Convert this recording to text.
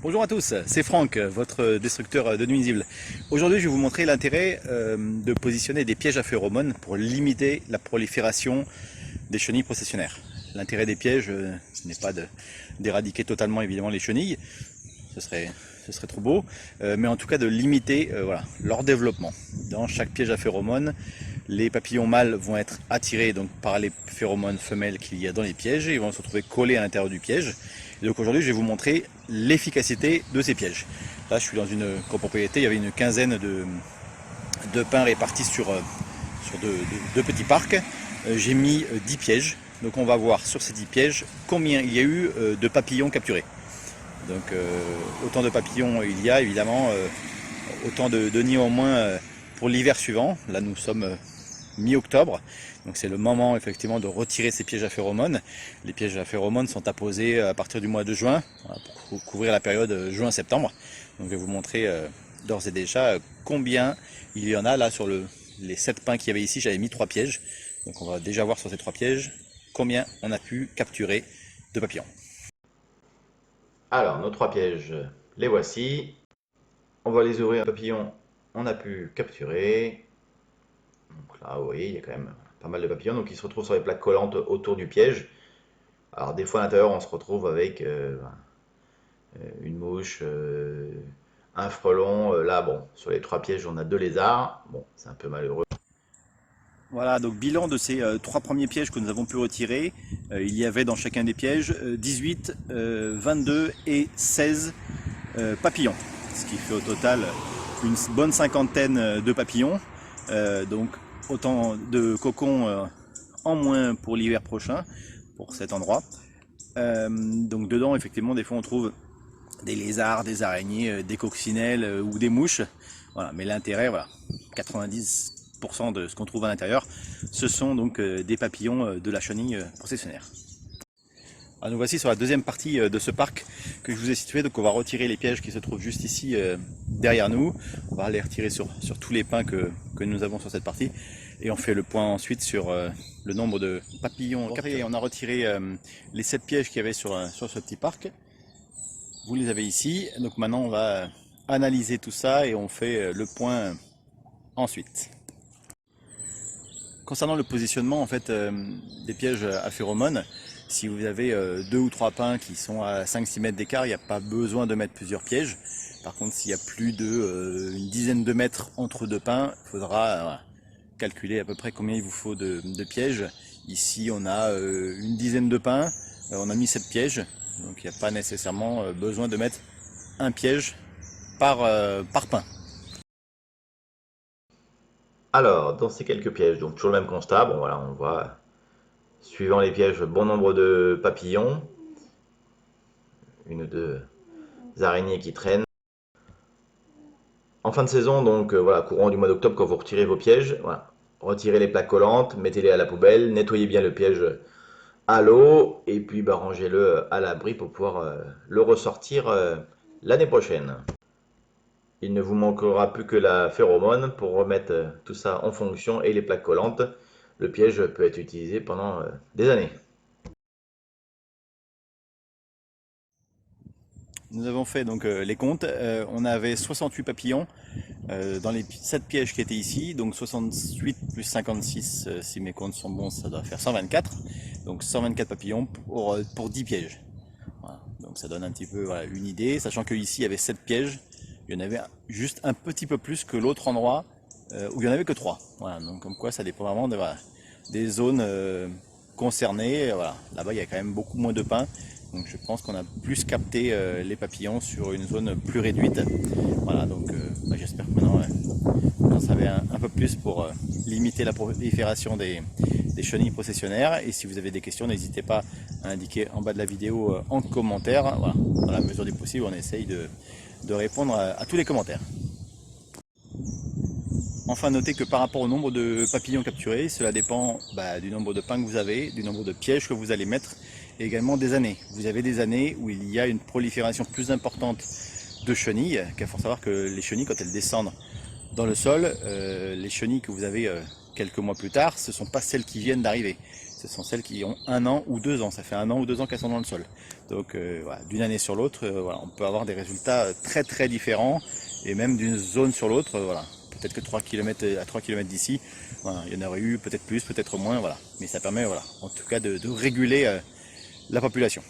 Bonjour à tous, c'est Franck, votre destructeur de nuisibles. Aujourd'hui, je vais vous montrer l'intérêt de positionner des pièges à phéromones pour limiter la prolifération des chenilles processionnaires. L'intérêt des pièges, ce n'est pas d'éradiquer totalement évidemment les chenilles, ce serait trop beau, mais en tout cas de limiter leur développement. Dans chaque piège à phéromones, les papillons mâles vont être attirés donc, par les phéromones femelles qu'il y a dans les pièges et ils vont se retrouver collés à l'intérieur du piège. Et donc aujourd'hui, je vais vous montrer l'efficacité de ces pièges. Là, je suis dans une copropriété, il y avait une quinzaine de pins répartis sur deux petits parcs. J'ai mis 10 pièges. Donc on va voir sur ces 10 pièges combien il y a eu de papillons capturés. Donc autant de papillons il y a évidemment, autant de nids au moins pour l'hiver suivant. Là nous sommes mi-octobre, donc c'est le moment effectivement de retirer ces pièges à phéromones. Les pièges à phéromones sont apposés à partir du mois de juin, pour couvrir la période juin-septembre. Donc je vais vous montrer d'ores et déjà combien il y en a là sur les 7 pins qu'il y avait ici. J'avais mis 3 pièges, donc on va déjà voir sur ces 3 pièges combien on a pu capturer de papillons. Alors, nos 3 pièges, les voici. On va les ouvrir. Un papillon, on a pu capturer. Donc là, vous voyez, il y a quand même pas mal de papillons. Donc, ils se retrouvent sur les plaques collantes autour du piège. Alors, des fois, à l'intérieur, on se retrouve avec une mouche, un frelon. Là, bon, sur les 3 pièges, on a 2 lézards. Bon, c'est un peu malheureux. Voilà, donc bilan de ces 3 premiers pièges que nous avons pu retirer. Il y avait dans chacun des pièges 18, 22 et 16 papillons. Ce qui fait au total une bonne cinquantaine de papillons. Donc autant de cocons en moins pour l'hiver prochain, pour cet endroit. Donc dedans, effectivement, des fois on trouve des lézards, des araignées, des coccinelles ou des mouches. Voilà, mais l'intérêt, voilà, 90% de ce qu'on trouve à l'intérieur, ce sont donc des papillons de la chenille processionnaire. Alors nous voici sur la deuxième partie de ce parc que je vous ai situé. Donc on va retirer les pièges qui se trouvent juste ici derrière nous. On va les retirer sur tous les pins que nous avons sur cette partie. Et on fait le point ensuite sur le nombre de papillons capturés. On a retiré les 7 pièges qu'il y avait sur ce petit parc. Vous les avez ici. Donc maintenant on va analyser tout ça et on fait le point ensuite. Concernant le positionnement en fait, des pièges à phéromones, si vous avez 2 ou 3 pins qui sont à 5-6 mètres d'écart, il n'y a pas besoin de mettre plusieurs pièges. Par contre, s'il y a plus d'une dizaine de mètres entre 2 pins, il faudra calculer à peu près combien il vous faut de pièges. Ici, on a une dizaine de pins, on a mis 7 pièges, donc il n'y a pas nécessairement besoin de mettre un piège par pin. Alors, dans ces quelques pièges, donc toujours le même constat. Bon, voilà, on voit, suivant les pièges, bon nombre de papillons. Une ou deux araignées qui traînent. En fin de saison, donc voilà, courant du mois d'octobre, quand vous retirez vos pièges, voilà, retirez les plaques collantes, mettez-les à la poubelle, nettoyez bien le piège à l'eau, et puis bah, rangez-le à l'abri pour pouvoir le ressortir l'année prochaine. Il ne vous manquera plus que la phéromone pour remettre tout ça en fonction et les plaques collantes. Le piège peut être utilisé pendant des années. Nous avons fait donc les comptes. On avait 68 papillons dans les 7 pièges qui étaient ici, donc 68 plus 56, si mes comptes sont bons, ça doit faire 124. Donc 124 papillons pour 10 pièges. Voilà. Donc ça donne un petit peu une idée, sachant qu'ici il y avait 7 pièges, il y en avait juste un petit peu plus que l'autre endroit où il n'y en avait que 3. Voilà. Donc comme quoi ça dépend vraiment des zones concernées. Voilà. Là-bas il y a quand même beaucoup moins de pins. Donc je pense qu'on a plus capté les papillons sur une zone plus réduite. Voilà, donc j'espère que maintenant vous en savez un peu plus pour limiter la prolifération des chenilles processionnaires. Et si vous avez des questions, n'hésitez pas à indiquer en bas de la vidéo en commentaire. Voilà, dans la mesure du possible, on essaye de répondre à tous les commentaires. Enfin, notez que par rapport au nombre de papillons capturés, cela dépend du nombre de pins que vous avez, du nombre de pièges que vous allez mettre, et également des années. Vous avez des années où il y a une prolifération plus importante de chenilles, car il faut savoir que les chenilles, quand elles descendent dans le sol, les chenilles que vous avez quelques mois plus tard, ce ne sont pas celles qui viennent d'arriver. ce sont celles qui ont 1 an ou 2 ans. Ça fait 1 an ou 2 ans qu'elles sont dans le sol. Donc voilà, d'une année sur l'autre, voilà, on peut avoir des résultats très très différents, et même d'une zone sur l'autre. Voilà. Peut-être que 3 km à 3 km d'ici, voilà, il y en aurait eu peut-être plus, peut-être moins, voilà. Mais ça permet, voilà, en tout cas de réguler la population.